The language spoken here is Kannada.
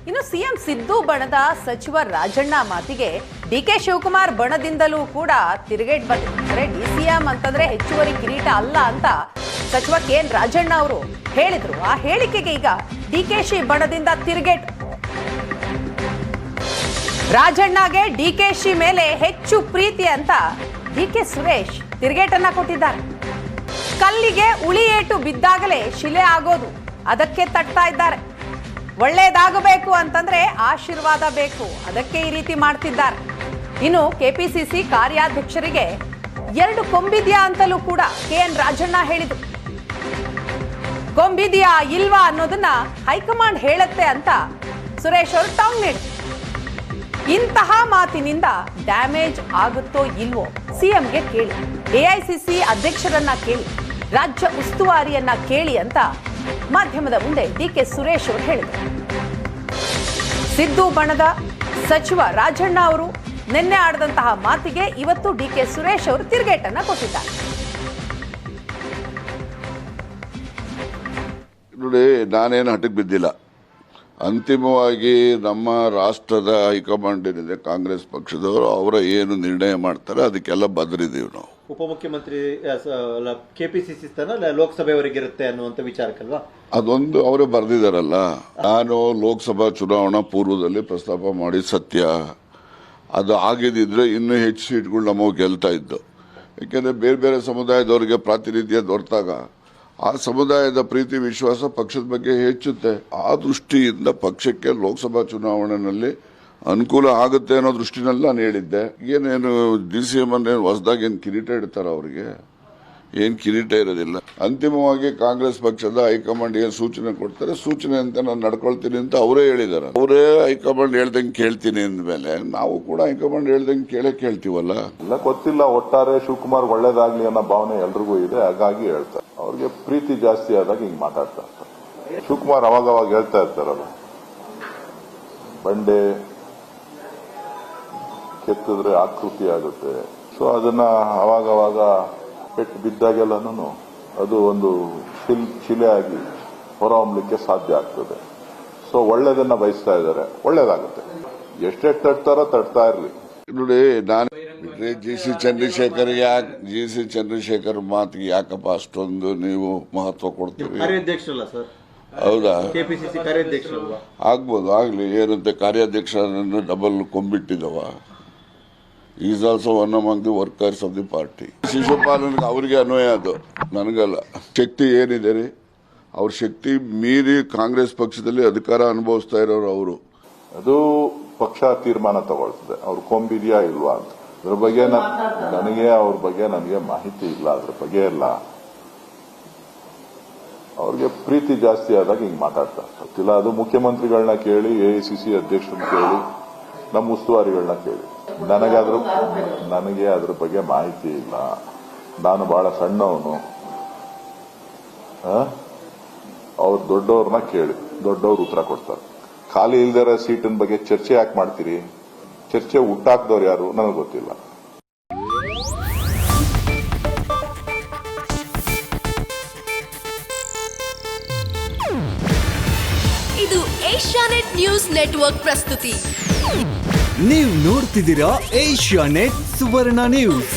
ಇನ್ನು ಸಿಎಂ ಸಿದ್ದು ಬಣದ ಸಚಿವ ರಾಜಣ್ಣ ಮಾತಿಗೆ ಡಿಕೆ ಶಿವಕುಮಾರ್ ಬಣದಿಂದಲೂ ಕೂಡ ತಿರುಗೇಟ್ ಬಂದಿದೆ. ಅಂದರೆ ಡಿಸಿಎಂ ಅಂತಂದ್ರೆ ಹೆಚ್ಚುವರಿ ಕಿರೀಟ ಅಲ್ಲ ಅಂತ ಸಚಿವ ಕೆ.ಎನ್. ರಾಜಣ್ಣ ಅವರು ಹೇಳಿದ್ರು. ಆ ಹೇಳಿಕೆಗೆ ಈಗ ಡಿಕೆಶಿ ಬಣದಿಂದ ತಿರುಗೇಟ್. ರಾಜಣ್ಣಗೆ ಡಿಕೆಶಿ ಮೇಲೆ ಹೆಚ್ಚು ಪ್ರೀತಿ ಅಂತ ಡಿಕೆ ಸುರೇಶ್ ತಿರುಗೇಟನ್ನ ಕೊಟ್ಟಿದ್ದಾರೆ. ಕಲ್ಲಿಗೆ ಉಳಿ ಏಟು ಬಿದ್ದಾಗಲೇ ಶಿಲೆ ಆಗೋದು, ಅದಕ್ಕೆ ತಟ್ತಾ ಇದ್ದಾರೆ. ಒಳ್ಳೇದಾಗಬೇಕು ಅಂತಂದ್ರೆ ಆಶೀರ್ವಾದ ಬೇಕು, ಅದಕ್ಕೆ ಈ ರೀತಿ ಮಾಡ್ತಿದ್ದಾರೆ. ಇನ್ನು ಕೆಪಿಸಿಸಿ ಕಾರ್ಯಾಧ್ಯಕ್ಷರಿಗೆ 2 ಕೊಂಬಿದ್ಯಾ ಅಂತಲೂ ಕೂಡ ಕೆ.ಎನ್. ರಾಜಣ್ಣ ಹೇಳಿದ್ರು. ಕೊಂಬಿದ್ಯಾ ಇಲ್ವಾ ಅನ್ನೋದನ್ನ ಹೈಕಮಾಂಡ್ ಹೇಳುತ್ತೆ ಅಂತ ಸುರೇಶ್ ಅವರು ಟಾಂಗ್ ನೀಡಿದ್ರು. ಇಂತಹ ಮಾತಿನಿಂದ ಡ್ಯಾಮೇಜ್ ಆಗುತ್ತೋ ಇಲ್ವೋ ಸಿಎಂಗೆ ಕೇಳಿ, ಎಐಸಿಸಿ ಅಧ್ಯಕ್ಷರನ್ನ ಕೇಳಿ, ರಾಜ್ಯ ಉಸ್ತುವಾರಿಯನ್ನ ಕೇಳಿ ಅಂತ ಮಾಧ್ಯಮದ ಮುಂದೆ ಡಿಕೆ ಸುರೇಶ್ ಅವರು ಹೇಳಿದರು. ಸಿದ್ದು ಬಣದ ಸಚಿವ ರಾಜಣ್ಣ ಅವರು ನಿನ್ನೆ ಆಡಿದಂತಹ ಮಾತಿಗೆ ಇವತ್ತು ಡಿಕೆ ಸುರೇಶ್ ಅವರು ತಿರುಗೇಟನ್ನ ಕೊಟ್ಟಿದ್ದಾರೆ. ನೋಡಿ, ನಾನೇನು ಹಠಕ್ಕೆ ಬಿದ್ದಿಲ್ಲ. ಅಂತಿಮವಾಗಿ ನಮ್ಮ ರಾಷ್ಟ್ರದ ಹೈಕಮಾಂಡ್ ಏನಿದೆ ಕಾಂಗ್ರೆಸ್ ಪಕ್ಷದವರು ಅವರ ಏನು ನಿರ್ಣಯ ಮಾಡ್ತಾರೆ ಅದಕ್ಕೆಲ್ಲ ಬದ್ರಿದ್ದೀವಿ ನಾವು. ಉಪಮುಖ್ಯಮಂತ್ರಿ ಕೆಪಿಸಿಸಿ ಸ್ಥಾನ ಲೋಕಸಭೆಯವರಿಗಿರುತ್ತೆ ಅನ್ನುವಂಥ ವಿಚಾರಕ್ಕಲ್ವಾ? ಅದೊಂದು ಅವರೇ ಬರೆದಿದ್ದಾರಲ್ಲ. ನಾನು ಲೋಕಸಭಾ ಚುನಾವಣಾ ಪೂರ್ವದಲ್ಲಿ ಪ್ರಸ್ತಾಪ ಮಾಡಿ ಸತ್ಯ. ಅದು ಆಗಿದ್ದಿದ್ರೆ ಇನ್ನೂ ಹೆಚ್ಚು ಸೀಟ್ಗಳು ನಮಗೆ ಗೆಲ್ತಾ ಇದ್ದು. ಯಾಕೆಂದರೆ ಬೇರೆ ಬೇರೆ ಸಮುದಾಯದವರಿಗೆ ಪ್ರಾತಿನಿಧ್ಯ ದೊರೆತಾಗ ಆ ಸಮುದಾಯದ ಪ್ರೀತಿ ವಿಶ್ವಾಸ ಪಕ್ಷದ ಬಗ್ಗೆ ಹೆಚ್ಚುತ್ತೆ. ಆ ದೃಷ್ಟಿಯಿಂದ ಪಕ್ಷಕ್ಕೆ ಲೋಕಸಭಾ ಚುನಾವಣೆಯಲ್ಲಿ ಅನುಕೂಲ ಆಗುತ್ತೆ ಅನ್ನೋ ದೃಷ್ಟಿನಲ್ಲಿ ನಾನು ಹೇಳಿದ್ದೆ. ಏನೇನು DCM ಅನ್ನೇನು ಹೊಸದಾಗಿ ಏನು ಕಿರೀಟ ಇಡ್ತಾರ, ಅವರಿಗೆ ಏನು ಕಿರೀಟ ಇರೋದಿಲ್ಲ. ಅಂತಿಮವಾಗಿ ಕಾಂಗ್ರೆಸ್ ಪಕ್ಷದ ಹೈಕಮಾಂಡ್ ಏನು ಸೂಚನೆ ಕೊಡ್ತಾರೆ ಸೂಚನೆ ಅಂತ ನಾನು ನಡ್ಕೊಳ್ತೀನಿ ಅಂತ ಅವರೇ ಹೇಳಿದ್ದಾರೆ. ಅವರೇ ಹೈಕಮಾಂಡ್ ಹೇಳ್ದಂಗೆ ಕೇಳ್ತೀನಿ ಅಂದಮೇಲೆ ನಾವು ಕೂಡ ಹೈಕಮಾಂಡ್ ಹೇಳ್ದಂಗೆ ಕೇಳ್ತೀವಲ್ಲ. ಎಲ್ಲ ಗೊತ್ತಿಲ್ಲ. ಒಟ್ಟಾರೆ ಶಿವಕುಮಾರ್ ಒಳ್ಳೇದಾಗ್ಲಿ ಅನ್ನೋ ಭಾವನೆ ಎಲ್ರಿಗೂ ಇದೆ, ಹಾಗಾಗಿ ಹೇಳ್ತಾರೆ. ಅವ್ರಿಗೆ ಪ್ರೀತಿ ಜಾಸ್ತಿ ಆದಾಗ ಹಿಂಗ್ ಮಾತಾಡ್ತಾ ಇರ್ತಾರೆ. ಶಿವಕುಮಾರ್ ಅವಾಗ ಹೇಳ್ತಾ ಇರ್ತಾರಲ್ಲ, ಬಂಡೆ ಕೆತ್ತಿದ್ರೆ ಆಕೃತಿ ಆಗುತ್ತೆ. ಸೊ ಅದನ್ನ ಅವಾಗ ಪೆಟ್ಟು ಬಿದ್ದಾಗೆಲ್ಲನೂ ಅದು ಒಂದು ಶಿಲೆ ಆಗಿ ಹೊರಹೊಮ್ಮಲಿಕ್ಕೆ ಸಾಧ್ಯ ಆಗ್ತದೆ. ಸೊ ಒಳ್ಳೇದನ್ನ ಬಯಸ್ತಾ ಇದ್ದಾರೆ, ಒಳ್ಳೇದಾಗುತ್ತೆ. ಎಷ್ಟೆಷ್ಟು ತಟ್ತಾ ಇರ್ಲಿ. ನೋಡಿ, ನಾನು ಜಿ.ಸಿ. ಚಂದ್ರಶೇಖರ್ ಮಾತಿಗೆ ಯಾಕಪ್ಪ ಅಷ್ಟೊಂದು ನೀವು ಮಹತ್ವ ಕೊಡ್ತೀರಿ? ಕಾರ್ಯಾಧ್ಯಕ್ಷರಲ್ಲ ಸರ್? ಹೌದಾ? ಕೆಪಿಸಿಸಿ ಕಾರ್ಯಾಧ್ಯಕ್ಷರಲ್ವಾ? ಆಗ್ಬೋದು, ಆಗ್ಲಿ. ಏನಂತೆ ಕಾರ್ಯಾಧ್ಯಕ್ಷರನ್ನು ಡಬಲ್ ಕೊಂಬಿಟ್ಟಿದವ. Is also one among the workers of the party. ಶಿಶುಪಾಲನ್ಗೆ ಅವರಿಗೆ ಅನ್ವಯ, ಅದು ನನಗಲ್ಲ. ಶಕ್ತಿ ಏನಿದೆ ರೀ, ಅವ್ರ ಶಕ್ತಿ ಮೀರಿ ಕಾಂಗ್ರೆಸ್ ಪಕ್ಷದಲ್ಲಿ ಅಧಿಕಾರ ಅನುಭವಿಸ್ತಾ ಇರೋರು ಅವರು. ಅದು ಪಕ್ಷ ತೀರ್ಮಾನ ತಗೊಳ್ತದೆ ಅವ್ರು ಕೊಂಬಿದ್ಯಾ ಇಲ್ವಾ ಅಂತ. ಅದ್ರ ಬಗ್ಗೆ ಅವ್ರ ಬಗ್ಗೆ ನನಗೆ ಮಾಹಿತಿ ಇಲ್ಲ. ಅದ್ರ ಬಗ್ಗೆ ಎಲ್ಲ ಅವ್ರಿಗೆ ಪ್ರೀತಿ ಜಾಸ್ತಿ ಆದಾಗ ಹಿಂಗ್ ಮಾತಾಡ್ತಾ ಗೊತ್ತಿಲ್ಲ. ಅದು ಮುಖ್ಯಮಂತ್ರಿಗಳನ್ನ ಕೇಳಿ, ಎಐಸಿಸಿ ಅಧ್ಯಕ್ಷರನ್ನ ಕೇಳಿ, ನಮ್ಮ ಉಸ್ತುವಾರಿಗಳನ್ನ ಕೇಳಿ. ನನಗೆ ಅದ್ರ ಬಗ್ಗೆ ಮಾಹಿತಿ ಇಲ್ಲ. ನಾನು ಬಹಳ ಸಣ್ಣವನು. ಅವ್ರು ದೊಡ್ಡವ್ರನ್ನ ಕೇಳಿ, ದೊಡ್ಡವ್ರು ಉತ್ತರ ಕೊಡ್ತಾರೆ. ಖಾಲಿ ಇಲ್ದಿರೋ ಸೀಟಿನ ಬಗ್ಗೆ ಚರ್ಚೆ ಯಾಕೆ ಮಾಡ್ತೀರಿ? ಚರ್ಚೆ ಹುಟ್ಟಾಕ್ದವ್ರು ಯಾರು ನನಗೆ ಗೊತ್ತಿಲ್ಲ. ಇದು ಏಷ್ಯಾನೆಟ್ ನ್ಯೂಸ್ ನೆಟ್ವರ್ಕ್ ಪ್ರಸ್ತುತಿ. ನೀವು ನೋಡ್ತಿದ್ದೀರಾ ಏಷ್ಯಾನೆಟ್ ಸುವರ್ಣ ನ್ಯೂಸ್.